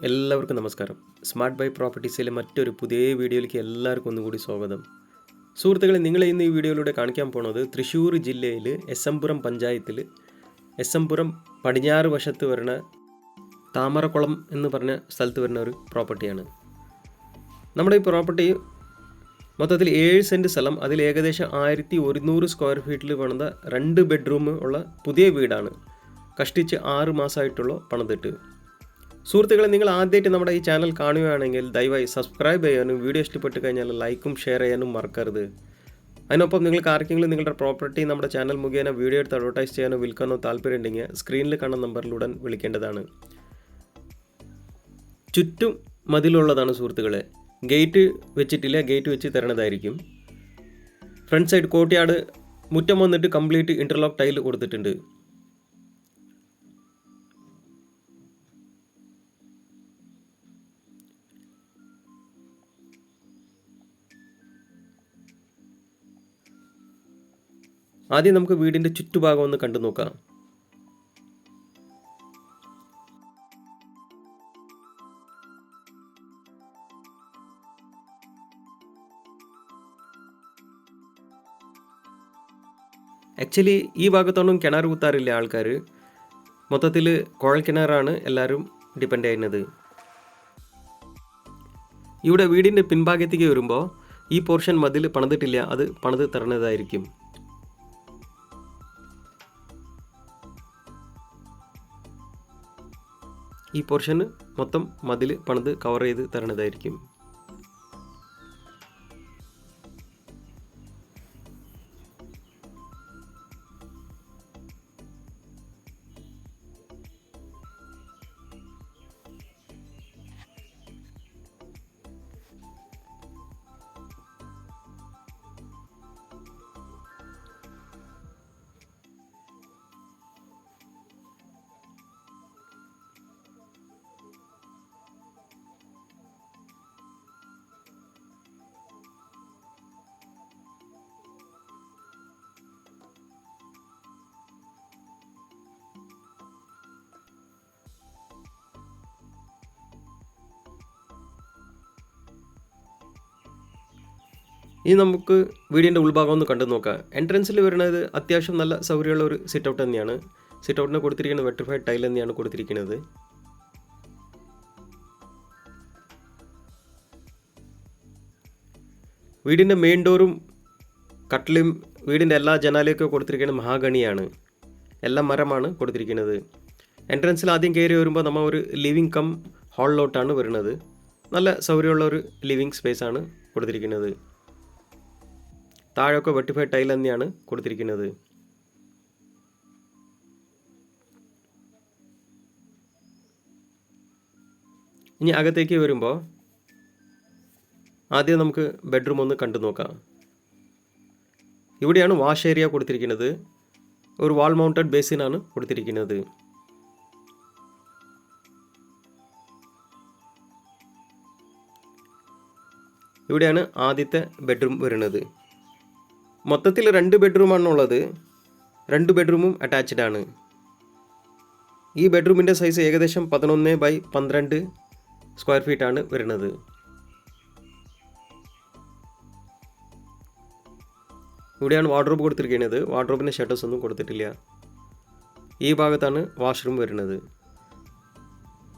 എല്ലാവർക്കും നമസ്കാരം. Smart by പ്രോപ്പർട്ടീസിലെ മറ്റൊരു പുതിയ വീഡിയോയിലേക്ക് എല്ലാവർക്കും ഒന്നുകൂടി സ്വാഗതം. സുഹൃത്തുക്കളെ, നിങ്ങളെ ഇന്ന് ഈ വീഡിയോയിലൂടെ കാണിക്കാൻ പോകുന്നത് തൃശ്ശൂർ ജില്ലയിൽ എസ് എം പുരം പഞ്ചായത്തിൽ എസ് എം പുരം പടിഞ്ഞാറ് വശത്ത് വരുന്ന താമരക്കുളം എന്ന് പറഞ്ഞ സ്ഥലത്ത് വരുന്ന ഒരു പ്രോപ്പർട്ടിയാണ്. നമ്മുടെ ഈ പ്രോപ്പർട്ടി മൊത്തത്തിൽ 7 സെൻറ്റ് സ്ഥലം, അതിൽ ഏകദേശം 1100 സ്ക്വയർ ഫീറ്റിൽ പണിത 2 ബെഡ്റൂം ഉള്ള പുതിയ വീടാണ്. കഷ്ടിച്ച് 6 മാസമായിട്ടുള്ള പണിതിട്ട്. സുഹൃത്തുക്കളെ, നിങ്ങൾ ആദ്യമായിട്ട് നമ്മുടെ ഈ ചാനൽ കാണുകയാണെങ്കിൽ ദയവായി സബ്സ്ക്രൈബ് ചെയ്യാനും വീഡിയോ ഇഷ്ടപ്പെട്ട് കഴിഞ്ഞാൽ ലൈക്കും ഷെയർ ചെയ്യാനും മറക്കരുത്. അതിനൊപ്പം നിങ്ങൾക്ക് ആർക്കെങ്കിലും നിങ്ങളുടെ പ്രോപ്പർട്ടി നമ്മുടെ ചാനൽ മുഖേന വീഡിയോ എടുത്ത് അഡ്വർട്ടൈസ് ചെയ്യാനോ വിൽക്കാനോ താല്പര്യമുണ്ടെങ്കിൽ സ്ക്രീനിൽ കാണുന്ന നമ്പറിലൂടെ വിളിക്കേണ്ടതാണ്. ചുറ്റും മതിലുള്ളതാണ് സുഹൃത്തുക്കളെ. ഗേറ്റ് വെച്ചിട്ടില്ല, ഗേറ്റ് വെച്ച് തരണതായിരിക്കും. ഫ്രണ്ട് സൈഡ് കോർട്ട്യാർഡ് മുറ്റം വന്നിട്ട് കംപ്ലീറ്റ് ഇൻ്റർലോക്ക് ടൈൽ കൊടുത്തിട്ടുണ്ട്. ആദ്യം നമുക്ക് വീടിൻ്റെ ചുറ്റുഭാഗം ഒന്ന് കണ്ടു നോക്കാം. ആക്ച്വലി ഈ ഭാഗത്തൊന്നും കിണർ കുത്താറില്ല ആൾക്കാർ. മൊത്തത്തിൽ കുഴൽ കിണറാണ് എല്ലാവരും ഡിപ്പെൻഡ് ചെയ്യുന്നത്. ഇവിടെ വീടിൻ്റെ പിൻഭാഗത്തേക്ക് വരുമ്പോൾ ഈ പോർഷൻ മതിൽ പണിതിട്ടില്ല, അത് പണിത് തരണതായിരിക്കും. ഈ പോർഷന് മൊത്തം മതിൽ പണിത് കവർ ചെയ്ത് തരണതായിരിക്കും. ഇനി നമുക്ക് വീടിൻ്റെ ഉൾഭാഗം ഒന്ന് കണ്ടു നോക്കാം. എൻട്രൻസിൽ വരുന്നത് അത്യാവശ്യം നല്ല സൗകര്യമുള്ള ഒരു സിറ്റ് ഔട്ട് തന്നെയാണ്. സിറ്റ് ഔട്ടിന് കൊടുത്തിരിക്കുന്നത് വെട്രിഫൈഡ് ടൈൽ തന്നെയാണ് കൊടുത്തിരിക്കുന്നത്. വീടിൻ്റെ മെയിൻ ഡോറും കട്ടിലും വീടിൻ്റെ എല്ലാ ജനാലയൊക്കെ കൊടുത്തിരിക്കുന്നത് മഹാഗണിയാണ്. എല്ലാം മരമാണ് കൊടുത്തിരിക്കുന്നത്. എൻട്രൻസിൽ ആദ്യം കയറി വരുമ്പോൾ നമ്മൾ ഒരു ലിവിങ് കം ഹാളിലോട്ടാണ് വരുന്നത്. നല്ല സൗകര്യമുള്ള ഒരു ലിവിങ് സ്പേസാണ് കൊടുത്തിരിക്കുന്നത്. താഴെയൊക്കെ വെട്ടിഫൈഡ് ടൈൽ തന്നെയാണ് കൊടുത്തിരിക്കുന്നത്. ഇനി അകത്തേക്ക് വരുമ്പോൾ ആദ്യം നമുക്ക് ബെഡ്റൂം ഒന്ന് കണ്ടു നോക്കാം. ഇവിടെയാണ് വാഷ് ഏരിയ കൊടുത്തിരിക്കുന്നത്. ഒരു വാൾ മൗണ്ടഡ് ബേസിനാണ് കൊടുത്തിരിക്കുന്നത്. ഇവിടെയാണ് ആദ്യത്തെ ബെഡ്റൂം വരുന്നത്. മൊത്തത്തിൽ 2 ബെഡ്റൂമാണുള്ളത്. 2 ബെഡ്റൂമും അറ്റാച്ച്ഡ് ആണ്. ഈ ബെഡ്റൂമിൻ്റെ സൈസ് ഏകദേശം 11x12 സ്ക്വയർ ഫീറ്റാണ് വരുന്നത്. ഇവിടെയാണ് വാർഡ്രോബ് കൊടുത്തിരിക്കുന്നത്. വാർഡ്രോബിൻ്റെ ഷട്ടേഴ്സ് ഒന്നും കൊടുത്തിട്ടില്ല. ഈ ഭാഗത്താണ് വാഷ്റൂം വരുന്നത്.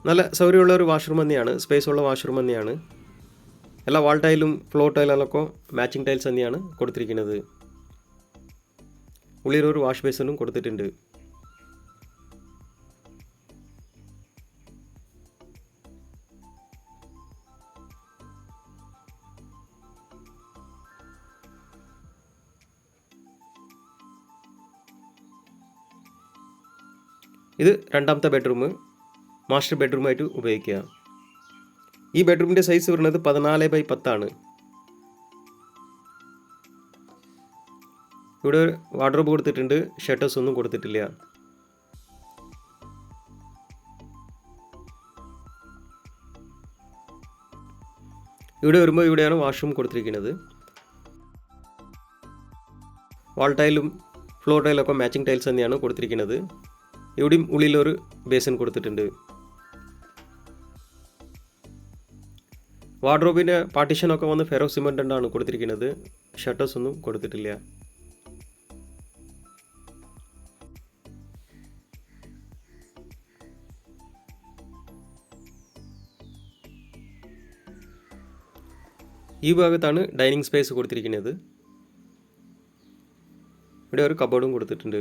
നല്ല സൗകര്യമുള്ള ഒരു വാഷ്റൂം തന്നെയാണ്, സ്പേസ് ഉള്ള വാഷ്റൂം തന്നെയാണ്. എല്ലാ വാൾ ടൈലും ഫ്ലോർ ടൈലൊക്കെ മാച്ചിങ് ടൈൽസ് തന്നെയാണ് കൊടുത്തിരിക്കുന്നത്. ഉള്ളിലൊരു വാഷ് ബേസിനും കൊടുത്തിട്ടുണ്ട്. ഇത് രണ്ടാമത്തെ ബെഡ്റൂം, മാസ്റ്റർ ബെഡ്റൂമായിട്ട് ഉപയോഗിക്കുക. ഈ ബെഡ്റൂമിൻ്റെ സൈസ് വരുന്നത് 14x10 ആണ്. ഇവിടെ വാർഡ്രോബ് കൊടുത്തിട്ടുണ്ട്, ഷട്ടേഴ്സ് ഒന്നും കൊടുത്തിട്ടില്ല. ഇവിടെ വരുമ്പോൾ ഇവിടെയാണ് വാഷ്റൂം കൊടുത്തിരിക്കുന്നത്. വാൾ ടൈലും ഫ്ലോർ ടൈലൊക്കെ മാച്ചിങ് ടൈൽസ് തന്നെയാണ് കൊടുത്തിരിക്കുന്നത്. ഇവിടെയും ഉള്ളിലൊരു ബേസിൻ കൊടുത്തിട്ടുണ്ട്. വാർഡ്രോബിൻ്റെ പാർട്ടീഷനൊക്കെ വന്ന് ഫെറോ സിമെൻ്റാണ് കൊടുത്തിരിക്കുന്നത്. ഷട്ടേഴ്സ് ഒന്നും കൊടുത്തിട്ടില്ല. ഈ ഭാഗത്താണ് ഡൈനിങ് സ്പേസ് കൊടുത്തിരിക്കുന്നത്. ഇവിടെ ഒരു കബോർഡും കൊടുത്തിട്ടുണ്ട്.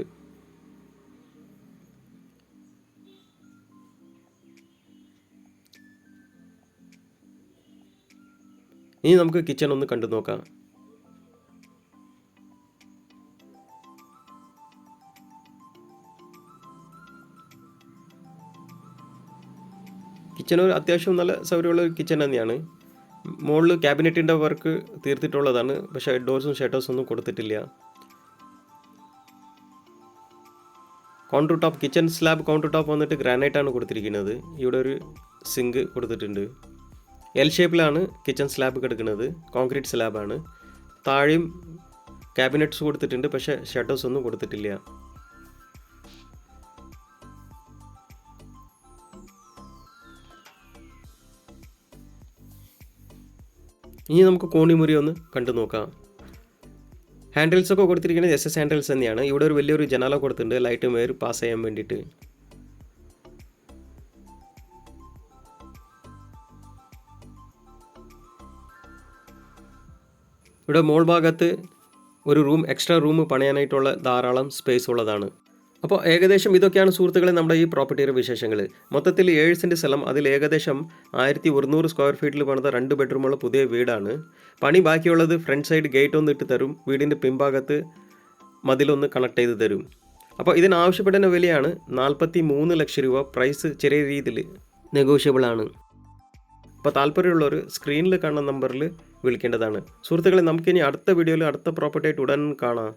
ഇനി നമുക്ക് കിച്ചൺ ഒന്ന് കണ്ടു നോക്കാം. കിച്ചൺ ഒരു അത്യാവശ്യം നല്ല സൗകര്യമുള്ള ഒരു കിച്ചൺ തന്നെയാണ്. മുകളിൽ ക്യാബിനറ്റിൻ്റെ വർക്ക് തീർത്തിട്ടുള്ളതാണ്, പക്ഷേ ഡോർസും ഷട്ടേഴ്സും ഒന്നും കൊടുത്തിട്ടില്ല. Counter top, kitchen slab counter top വന്നിട്ട് ഗ്രാനൈറ്റാണ് കൊടുത്തിരിക്കുന്നത്. ഇവിടെ ഒരു സിങ്ക് കൊടുത്തിട്ടുണ്ട്. എൽ ഷേപ്പിലാണ് കിച്ചൺ സ്ലാബ് കിടക്കുന്നത്. കോൺക്രീറ്റ് സ്ലാബാണ്. താഴെയും ക്യാബിനറ്റ്സ് കൊടുത്തിട്ടുണ്ട്, പക്ഷേ ഷട്ടേഴ്സ് ഒന്നും കൊടുത്തിട്ടില്ല. ഇനി നമുക്ക് കോണിമുറി ഒന്ന് കണ്ടു നോക്കാം. ഹാൻഡിൽസൊക്കെ കൊടുത്തിരിക്കുന്നത് SS ഹാൻഡിൽസ് തന്നെയാണ്. ഇവിടെ ഒരു വലിയൊരു ജനാല കൊടുത്തിട്ടുണ്ട്, ലൈറ്റ് മേർ പാസ് ചെയ്യാൻ വേണ്ടിയിട്ട്. ഇവിടെ മോൾ ഭാഗത്ത് ഒരു റൂം, എക്സ്ട്രാ റൂം പണിയാനായിട്ടുള്ള ധാരാളം സ്പേസ് ഉള്ളതാണ്. അപ്പോൾ ഏകദേശം ഇതൊക്കെയാണ് സുഹൃത്തുക്കളെ നമ്മുടെ ഈ പ്രോപ്പർട്ടിയുടെ വിശേഷങ്ങൾ. മൊത്തത്തിൽ 7 സെൻറ്റ് സ്ഥലം, അതിൽ ഏകദേശം 1100 സ്ക്വയർ ഫീറ്റിൽ പണിത 2 ബെഡ്റൂമുള്ള പുതിയ വീടാണ്. പണി ബാക്കിയുള്ളത് ഫ്രണ്ട് സൈഡ് ഗേറ്റ് ഒന്ന് ഇട്ട് തരും, വീടിൻ്റെ പിൻഭാഗത്ത് മതിലൊന്ന് കണക്ട് ചെയ്ത് തരും. അപ്പോൾ ഇതിനാവശ്യപ്പെടുന്ന വിലയാണ് 43 ലക്ഷം രൂപ. പ്രൈസ് ചെറിയ രീതിയിൽ നെഗോഷ്യബിൾ ആണ്. അപ്പോൾ താല്പര്യമുള്ളവർ സ്ക്രീനിൽ കാണുന്ന നമ്പറിൽ വിളിക്കേണ്ടതാണ്. സുഹൃത്തുക്കളെ, നമുക്കിനി അടുത്ത വീഡിയോയിൽ അടുത്ത പ്രോപ്പർട്ടി ആയിട്ട് ഉടൻ കാണാം.